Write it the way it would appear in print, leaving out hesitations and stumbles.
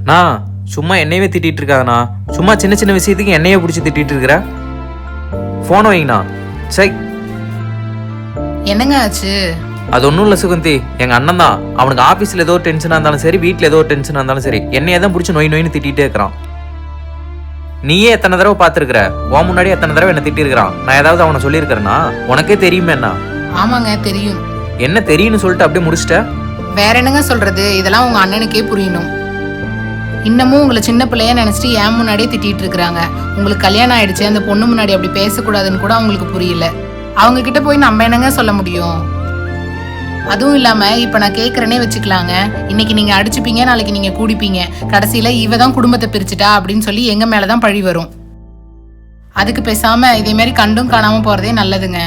நான் சும்மா என்னையவே திட்டிட்டு இருக்காதண்ணா. சும்மா சின்ன சின்ன விஷயத்துக்கு என்னையே பிடிச்சி திட்டிட்டு இருக்கிற. போனை வைங்கண்ணா. சை, என்னங்க ஆச்சு? அது ஒன்றும் இல்லை சுகந்தி, எங்கள் அண்ணன் தான். அவனுக்கு ஆஃபீஸில் ஏதோ டென்ஷனாக இருந்தாலும் சரி, வீட்டில் ஏதோ டென்ஷனாக இருந்தாலும் சரி, என்னையே தான் பிடிச்சி நோய் நோயின்னு திட்டிகிட்டே இருக்கிறான். நீயே எத்தனை தடவை பார்த்துருக்குற, உன் முன்னாடி எத்தனை தடவை என்ன திட்டிருக்கிறான். நான் ஏதாவது அவனை சொல்லியிருக்கிறேன்னா? உனக்கே தெரியுமே என்ன. ஆமாங்க தெரியும். என்ன தெரியும்னு சொல்லிட்டு அப்படியே முடிச்சிட்ட. வேற என்னங்க சொல்றது, இதெல்லாம் உங்க அண்ணனுக்கே புரியணும். இன்னமும் உங்களை சின்ன பிள்ளைய நினைச்சிட்டு ஏன் முன்னாடியே திட்டிட்டு இருக்கிறாங்க. உங்களுக்கு கல்யாணம் ஆயிடுச்சு, அந்த பொண்ணு முன்னாடி அப்படி பேசக்கூடாதுன்னு கூட அவங்களுக்கு புரியல. அவங்க கிட்ட போய் நம்ம என்னங்க சொல்ல முடியும்? அதுவும் இல்லாம இப்ப நான் கேக்குறேனே வச்சுக்கலாங்க, இன்னைக்கு நீங்க அடிச்சுப்பீங்க, நாளைக்கு நீங்க கூடிப்பீங்க, கடைசியில இவ தான் குடும்பத்தை பிரிச்சுட்டா அப்படின்னு சொல்லி எங்க மேலதான் பழி வரும். அதுக்கு பேசாம இதே மாதிரி கண்டும் காணாம போறதே நல்லதுங்க.